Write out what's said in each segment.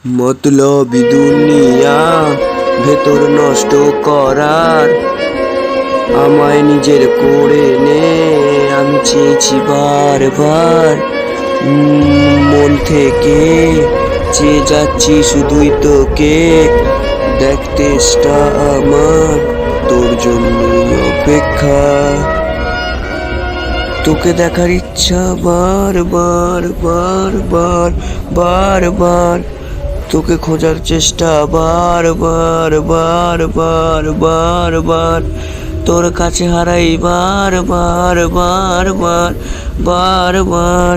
মতলবি দুনিয়া ভেতর নষ্ট করার, আমায় নিজের করে নে। আমি চেয়েছি বারবার, মন থেকে চেয়ে যাচ্ছি শুধুই তোকে। দেখতেটা আমার তোর জন্যই অপেক্ষা, তোকে দেখার ইচ্ছা বারবার বারবার বারবার, তোকে খোঁজার চেষ্টা বারবার বারবার বারবার, তোর কাছে হারাই বারবার বারবার বারবার,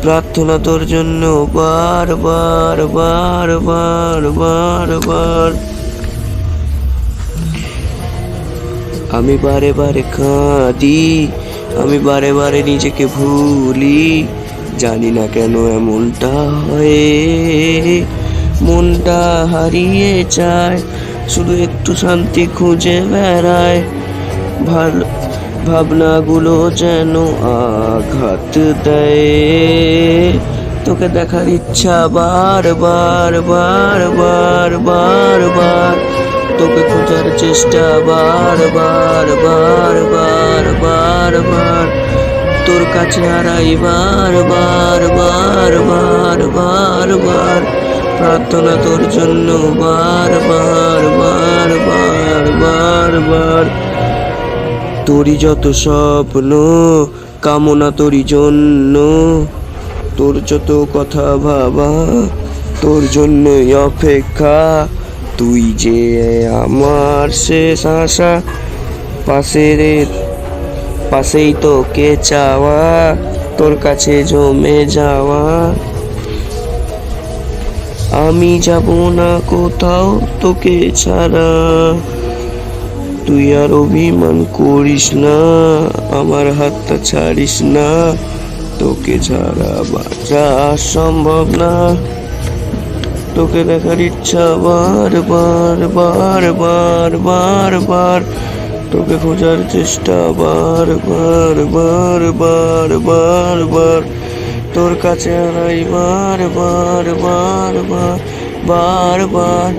প্রার্থনা তোর জন্য বারবার বারবার বারবার। আমি বারে বারে কাঁদি, আমি বারে বারে নিজেকে ভুলি, জানি না কেন এমনটা হয়। মনটা হারিয়ে যায়, শুধু একটু শান্তি খুঁজে বেড়ায়। ভালো ভাবনাগুলো যেন আঘাত দেয়। তোকে দেখার ইচ্ছা বারবার বারবার বারবার, তোকে খোঁজার চেষ্টা বারবার বারবার বারবার, তোর কাছে হারাই বারবার বারবার বারবার, প্রার্থনা তোর জন্য বারবার বারবার বারবার। তোরই যত স্বপ্ন কামনা তোরই জন্য, তোর যত কথা ভাবা তোর জন্যই অপেক্ষা। তুই যে আমার শেষ আশা, পাশেই তোকে চাওয়া, তোর কাছে জমে যাওয়া। আমি যাব না কোথাও তোকে ছাড়া, তুই আর অভিমান করিস না, আমার হাতটা ছাড়িস না। তোকে ছাড়া বাঁচা সম্ভব না, তোকে দেখার ইচ্ছা বারবার বারবার বারবার, তোকে খোঁজার চেষ্টা বারবার বারবার বারবার, তোর কাছে হারাই বারবার বারবার বারবার,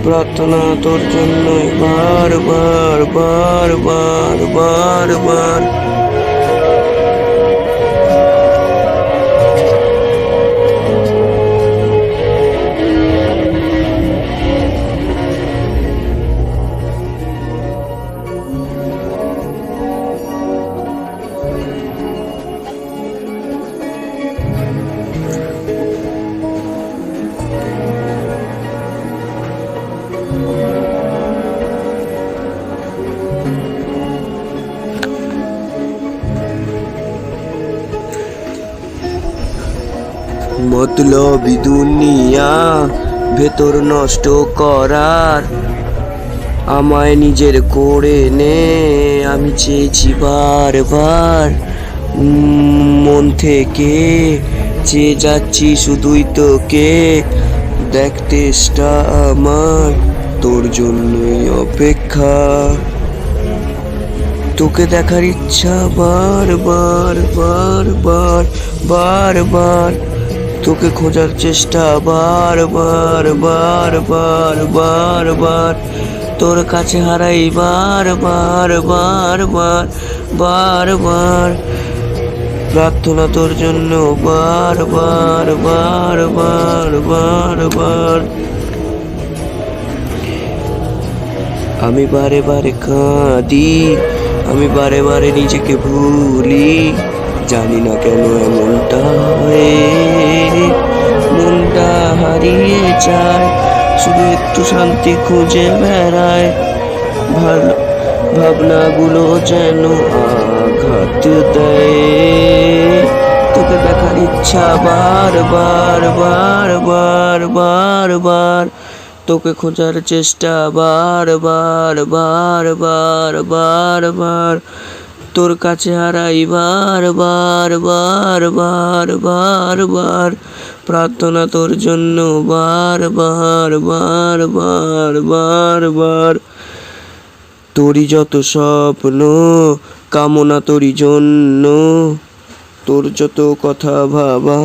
প্রার্থনা তোর জন্যই বারবার বারবার বারবার। মতলবি দুনিয়া ভেতর নষ্ট করার, আমায় নিজের করে নে। আমি চেয়েছি বারবার, মন থেকে চেয়ে যাচ্ছি শুধুই তোকে। দেখতেটা আমার তোর জন্যই অপেক্ষা, তোকে দেখার ইচ্ছা বারবার বারবার বারবার, তোকে খোঁজার চেষ্টা বারবার বারবার বারবার, তোর কাছে হারাই বারবার বারবার বারবার, প্রার্থনা তোর জন্য বারবার বারবার বারবার। আমি বারে বারে কাঁদি, আমি বারে বারে নিজেকে ভুলি, জানি না কেন এমনটা হয়। মনটা হারিয়ে যায়, শুধু একটু শান্তি খুঁজে বেড়ায়। ভালো ভাবনাগুলো যেন আঘাত দেয়। তোকে দেখার ইচ্ছা বারবার বারবার বারবার, তোকে খোঁজার চেষ্টা বারবার বারবার বারবার, তোর কাছে হারাই বারবার বারবার বারবার, প্রার্থনা তোর জন্য বারবার বারবার বারবার। তোরই যত স্বপ্ন কামনা তোরই জন্য, তোর যত কথা ভাবা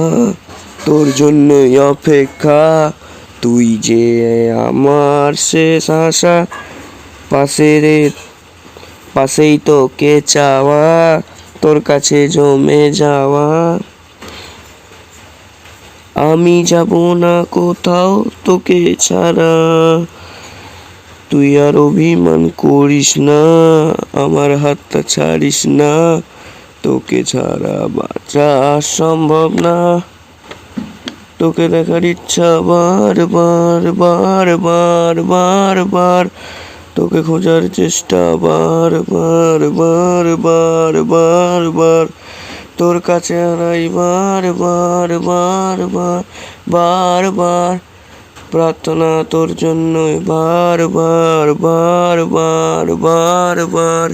তোর জন্যই অপেক্ষা, তুই যে আমার শেষ আশা, পাশের পাশেই তোকে চাওয়া, তোর কাছে জমে যাওয়া। আমি যাব না কোথাও তোকে ছাড়া, তুই আর অভিমান করিস না, আমার হাতটা ছাড়িস না, তোকে ছাড়া বাঁচা সম্ভব না। তোকে দেখার ইচ্ছা বারবার বারবার বারবার, তোকে খোঁজার চেষ্টা বারবার বারবার বারবার, তোর কাছে হারাই বারবার বারবার বারবার, প্রার্থনা তোর জন্যই বারবার বারবার বারবার।